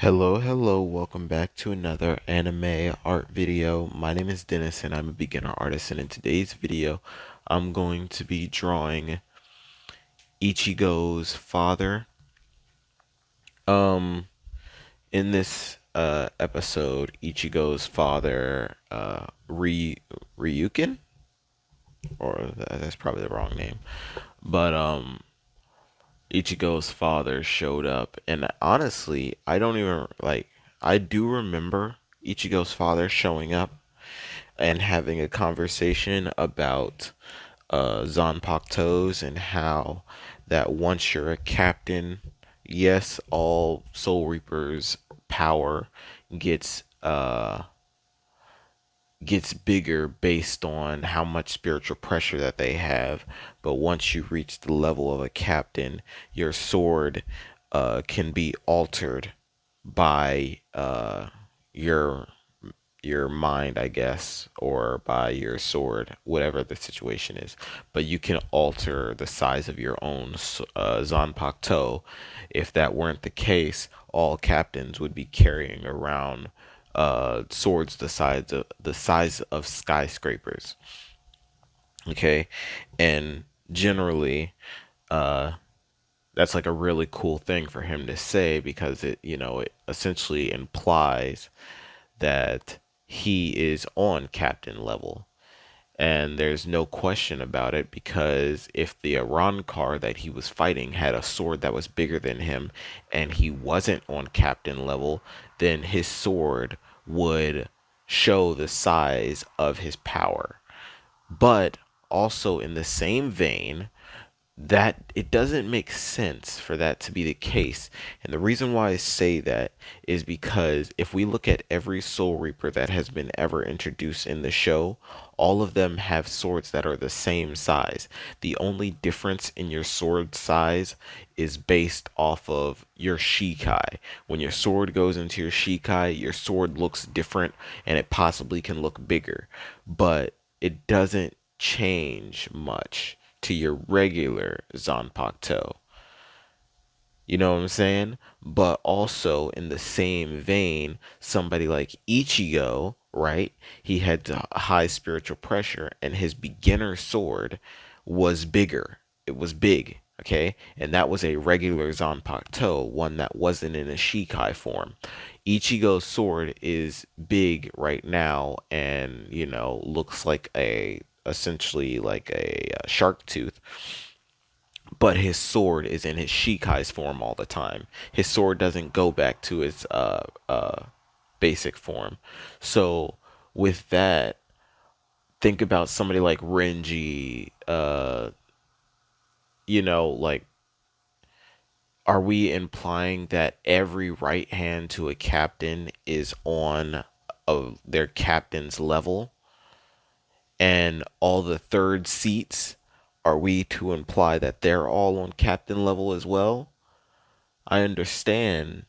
Hello, welcome back to another anime art video. My name is Dennis and I'm a beginner artist, and in today's video I'm going to be drawing Ichigo's father. Um in this episode, Ichigo's father, Ryukin, or that's probably the wrong name. But Ichigo's father showed up, and honestly, I don't even like I do remember Ichigo's father showing up and having a conversation about Zanpakutos and how that once you're a captain, yes, all Soul Reapers' power gets gets bigger based on how much spiritual pressure that they have. But once you reach the level of a captain, your sword can be altered by your your mind, I guess, or by your sword, whatever the situation is. But you can alter the size of your own Zanpakuto. If that weren't the case, all captains would be carrying around swords the size of skyscrapers. Okay, and generally, uh, that's like a really cool thing for him to say because it essentially implies that he is on captain level. And there's no question about it because if the Arankar that he was fighting had a sword that was bigger than him and he wasn't on captain level, then his sword would show the size of his power. But also, in the same vein, that it doesn't make sense for that to be the case. And the reason why I say that is because if we look at every Soul Reaper that has been ever introduced in the show, all of them have swords that are the same size. The only difference in your sword size is based off of your Shikai. When your sword goes into your Shikai, your sword looks different and it possibly can look bigger, but it doesn't change much to your regular Zanpakuto. You know what I'm saying? But also in the same vein, somebody like Ichigo, right? He had high spiritual pressure and his beginner sword was bigger. It was big, okay? And that was a regular Zanpakuto, one that wasn't in a Shikai form. Ichigo's sword is big right now and, looks like a essentially like a shark tooth, but his sword is in his Shikai's form all the time. His sword doesn't go back to its basic form. So with that, think about somebody like Renji. Like, are we implying that every right hand to a captain is on their captain's level? And all the third seats, are we to imply that they're all on captain level as well? I understand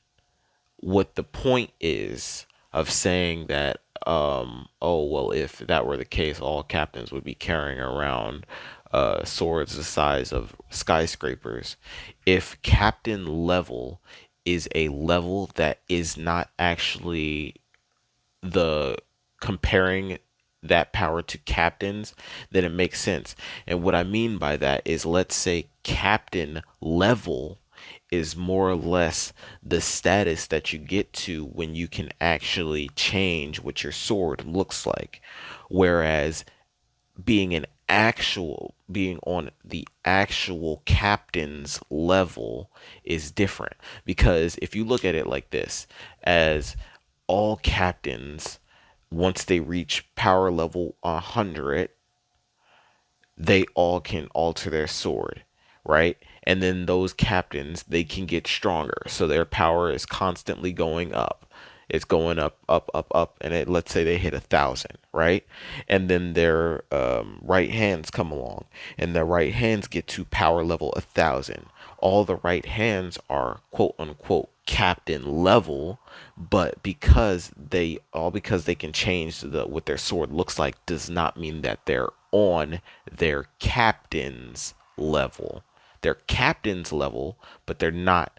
what the point is of saying that, oh, well, if that were the case, all captains would be carrying around swords the size of skyscrapers. If captain level is a level that is not actually the comparing that power to captains, then it makes sense. And what I mean by that is, let's say captain level is more or less the status that you get to when you can actually change what your sword looks like. Whereas being on the actual captain's level is different, because if you look at it like this, as all captains, once they reach power level 100, they all can alter their sword, right? And then those captains, they can get stronger, so their power is constantly going up. It's going up, up, up, up, and let's say they hit 1,000, right? And then their right hands come along, and their right hands get to power level 1,000. All the right hands are quote unquote captain level, but because they can change what their sword looks like, does not mean that they're on their captain's level. They're captain's level, but they're not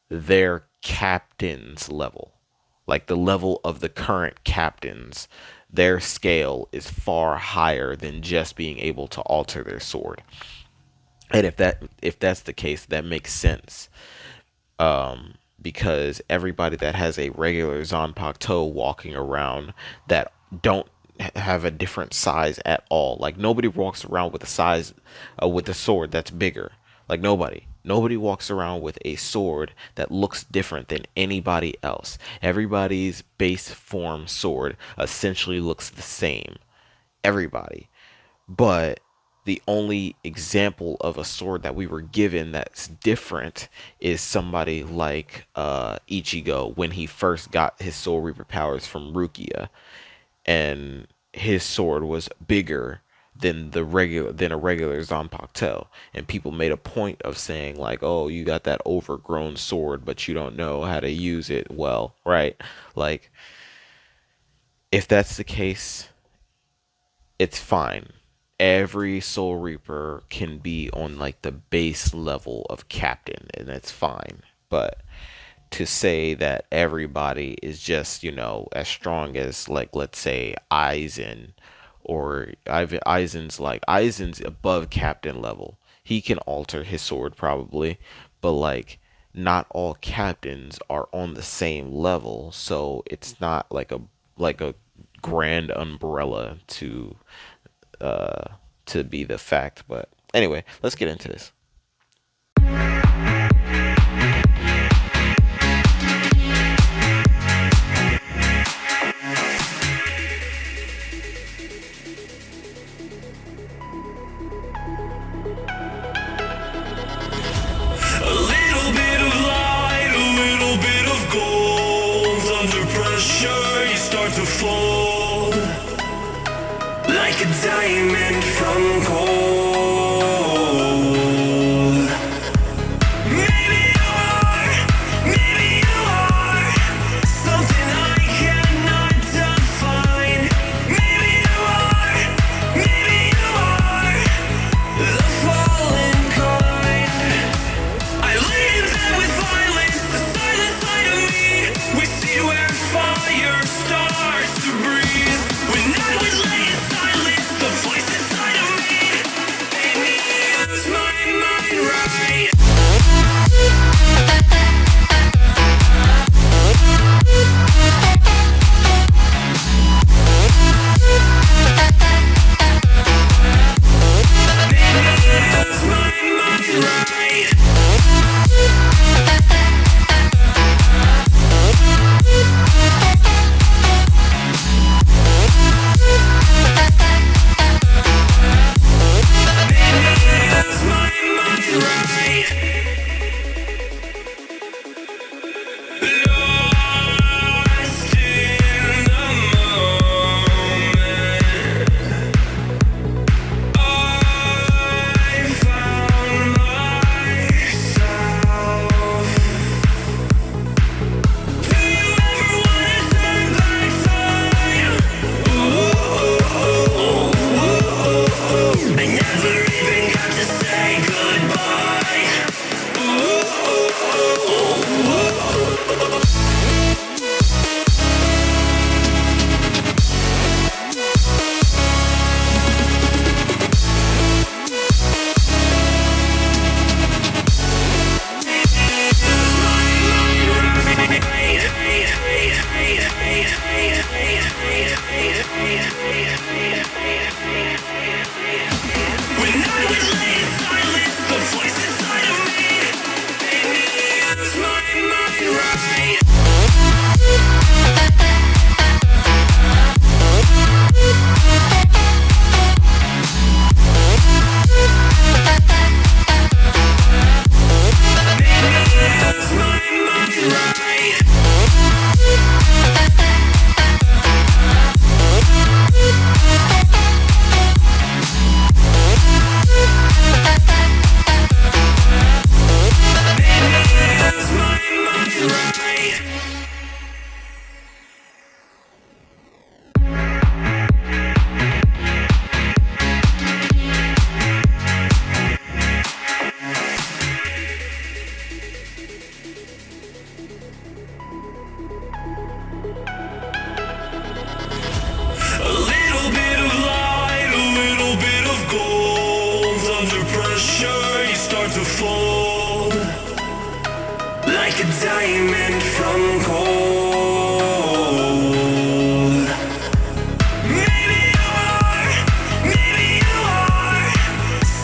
their captain's level, like the level of the current captains. Their scale is far higher than just being able to alter their sword. And if that's the case, that makes sense. Because everybody that has a regular Zanpakuto walking around that don't have a different size at all. Like nobody walks around with a size with a sword that's bigger. Like nobody walks around with a sword that looks different than anybody else. Everybody's base form sword essentially looks the same. Everybody. But the only example of a sword that we were given that's different is somebody like Ichigo when he first got his Soul Reaper powers from Rukia, and his sword was bigger than a regular Zanpakuto, and people made a point of saying like, "Oh, you got that overgrown sword, but you don't know how to use it well, right?" Like, if that's the case, it's fine. Every Soul Reaper can be on like the base level of captain, and it's fine. But to say that everybody is just, as strong as, like, let's say Aizen, or Aizen's above captain level. He can alter his sword probably, but like not all captains are on the same level, so it's not like a grand umbrella uh to be the fact. But anyway, let's get into this. A little bit of light, a little bit of gold. Under pressure, you start to fold like a diamond from gold. Maybe you are, maybe you are something I cannot define. Maybe you are, maybe you are the fallen kind. I lay in bed with violence, the silent side of me. We see where fire starts to breathe. When I would lay in silence, the voice inside of me like a diamond from gold. Maybe you are, maybe you are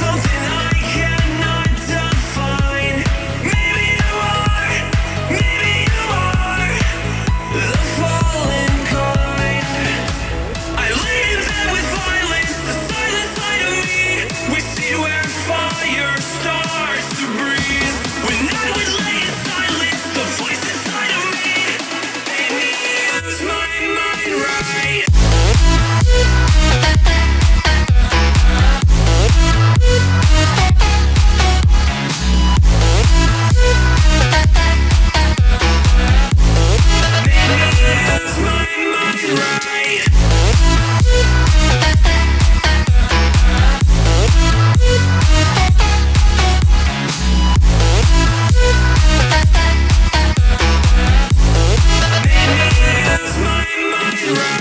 something I cannot define. Maybe you are, maybe you are the fallen kind. I lay in bed with violence, the silent side of me. We see where fire starts to breathe. When I would lay in silence, the voice inside of me made me use my mind right. Made me use my mind right. Use my mind right.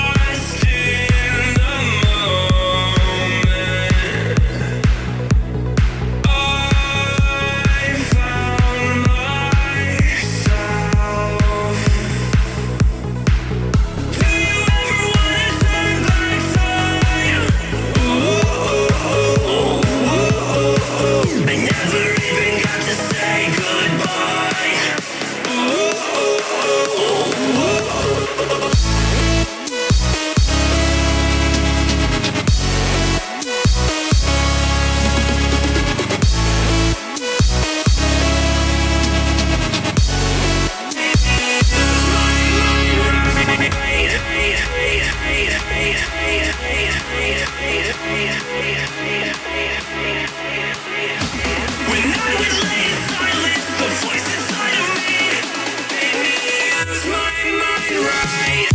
Lost in the moment, I found myself. Do you ever wanna turn back time? I never even got to say goodbye. When I would lay in silence, the voice inside of me made me use my mind right.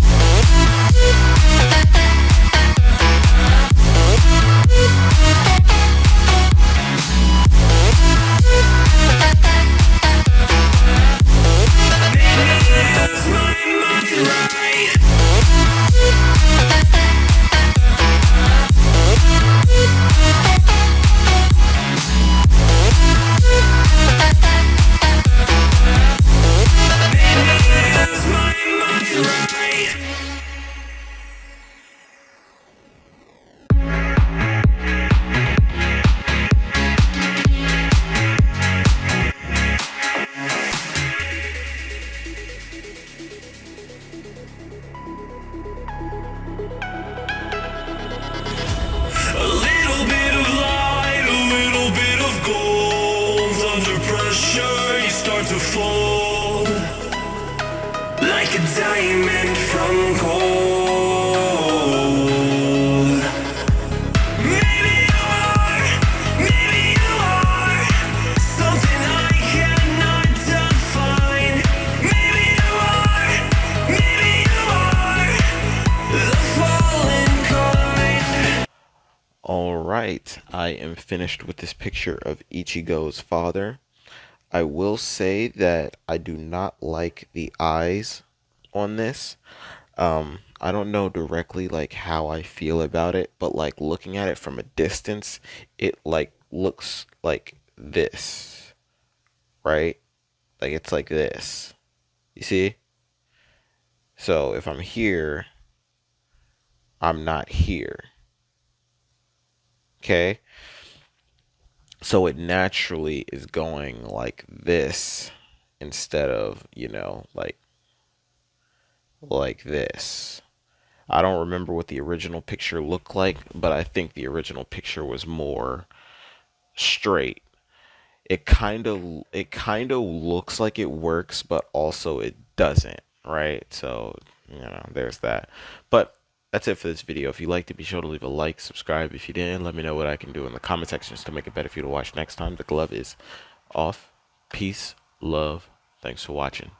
Made me use my mind right. Made me use my mind right. A little bit of light, a little bit of gold. Under pressure, you start to fold like a diamond from gold. Maybe you are, maybe you are something I cannot define. Maybe you are, maybe you are the fallen kind. All right, I am finished with this picture of Ichigo's father. I will say that I do not like the eyes on this. I don't know directly like how I feel about it, but like looking at it from a distance, it like looks like this, right? Like it's like this. You see? So if I'm here, I'm not here. Okay? So it naturally is going like this instead of, like this. I don't remember what the original picture looked like, but I think the original picture was more straight. It kind of looks like it works, but also it doesn't, right? So, there's that. But that's it for this video. If you liked it, be sure to leave a like, subscribe. If you didn't, let me know what I can do in the comment sections to make it better for you to watch next time. The glove is off. Peace, love. Thanks for watching.